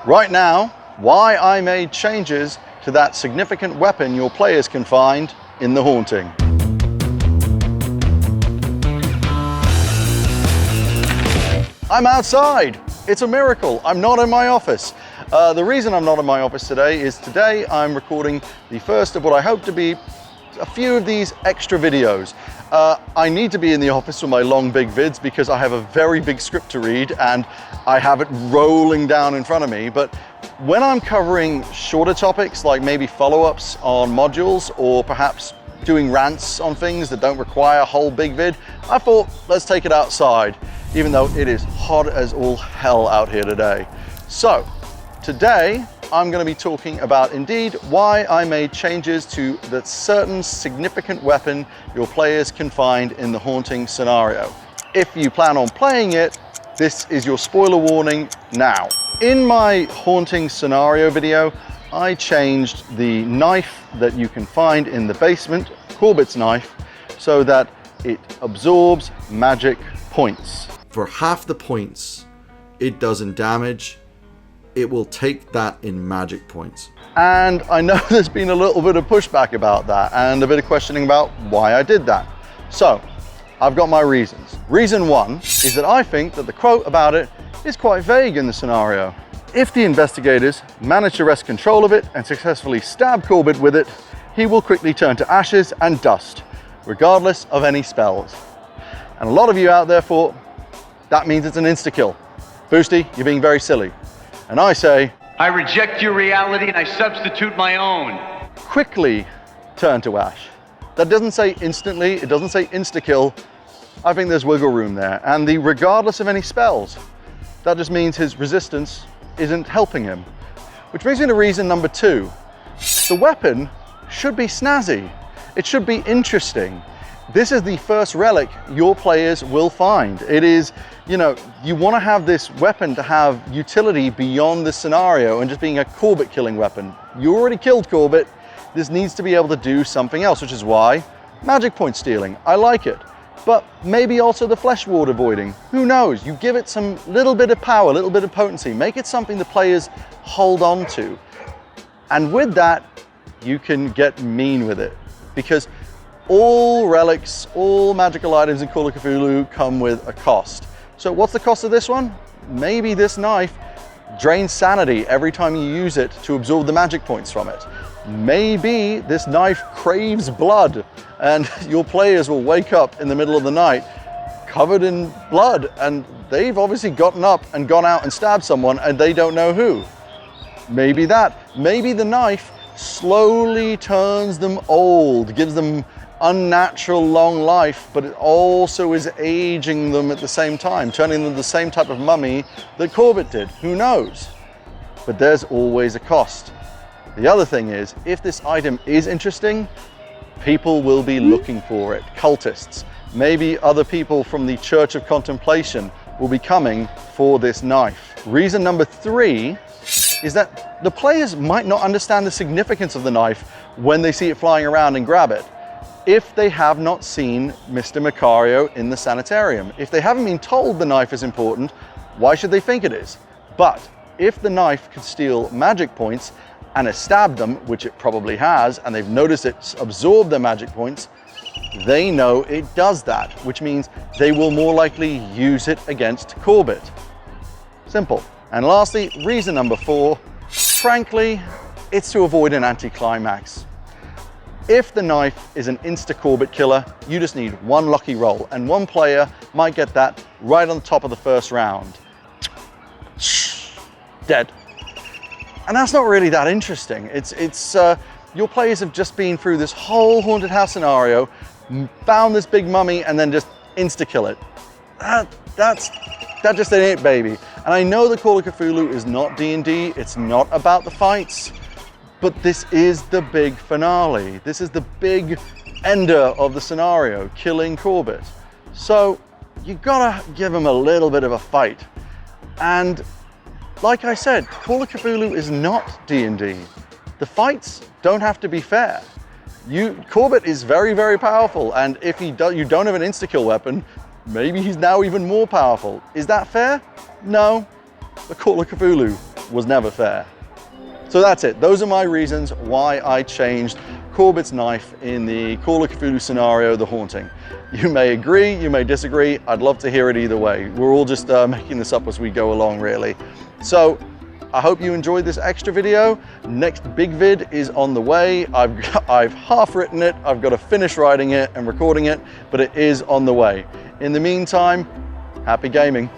Right now, why I made changes to that significant weapon your players can find in the haunting. I'm outside. It's a miracle. I'm not in my office. The reason I'm not in my office today is today I'm recording the first of what I hope to be a few of these extra videos. I need to be in the office for my long big vids because I have a very big script to read and I have it rolling down in front of me. But when I'm covering shorter topics like maybe follow-ups on modules or perhaps doing rants on things that don't require a whole big vid, I thought let's take it outside, even though it is hot as all hell out here today. So today I'm going to be talking about indeed why I made changes to that certain significant weapon your players can find in the haunting scenario. If you plan on playing it, this is your spoiler warning now. In my haunting scenario video, I changed the knife that you can find in the basement, Corbitt's knife, so that it absorbs magic points. For half the points it does in damage, it will take that in magic points. And I know there's been a little bit of pushback about that and a bit of questioning about why I did that. So I've got my reasons. Reason one is that I think that the quote about it is quite vague in the scenario. If the investigators manage to wrest control of it and successfully stab Corbitt with it, he will quickly turn to ashes and dust, regardless of any spells. And a lot of you out there thought, that means it's an insta-kill. Boosty, you're being very silly. And I say, I reject your reality and I substitute my own. Quickly turn to ash. That doesn't say instantly, it doesn't say insta-kill. I think there's wiggle room there. And the regardless of any spells, that just means his resistance isn't helping him. Which brings me to reason number two. The weapon should be snazzy. It should be interesting. This is the first relic your players will find. It is, you want to have this weapon to have utility beyond the scenario and just being a Corbitt killing weapon. You already killed Corbitt. This needs to be able to do something else, which is why magic point stealing. I like it. But maybe also the flesh ward avoiding. Who knows? You give it some little bit of power, a little bit of potency. Make it something the players hold on to. And with that, you can get mean with it. Because all relics, all magical items in Call of Cthulhu come with a cost. So what's the cost of this one? Maybe this knife drains sanity every time you use it to absorb the magic points from it. Maybe this knife craves blood and your players will wake up in the middle of the night covered in blood and they've obviously gotten up and gone out and stabbed someone and they don't know who. Maybe that. Maybe the knife slowly turns them old, gives them unnatural long life, but it also is aging them at the same time, turning them the same type of mummy that Corbitt did. Who knows? But there's always a cost. The other thing is, if this item is interesting, people will be looking for it. Cultists, maybe other people from the Church of Contemplation will be coming for this knife. Reason number three is that the players might not understand the significance of the knife when they see it flying around and grab it. If they have not seen Mr. Macario in the sanitarium, if they haven't been told the knife is important, why should they think it is? But if the knife could steal magic points and has stabbed them, which it probably has, and they've noticed it's absorbed their magic points, they know it does that, which means they will more likely use it against Corbitt. Simple. And lastly, reason number four, frankly, it's to avoid an anticlimax. If the knife is an insta-Corbitt killer, you just need one lucky roll, and one player might get that right on the top of the first round. Dead. And that's not really that interesting. Your players have just been through this whole haunted house scenario, found this big mummy, and then just insta-kill it. That just ain't it, baby. And I know that Call of Cthulhu is not D&D, it's not about the fights, but this is the big finale. This is the big ender of the scenario, killing Corbitt. So you gotta give him a little bit of a fight. And like I said, Call of Cthulhu is not D&D. The fights don't have to be fair. Corbitt is very, very powerful, and if you don't have an insta-kill weapon, maybe he's now even more powerful. Is that fair? No. The Call of Cthulhu was never fair. So that's it. Those are my reasons why I changed Corbitt's knife in the Call of Cthulhu scenario, The Haunting. You may agree, you may disagree. I'd love to hear it either way. We're all just making this up as we go along, really. So I hope you enjoyed this extra video. Next big vid is on the way. I've half written it. I've got to finish writing it and recording it, but it is on the way. In the meantime, happy gaming.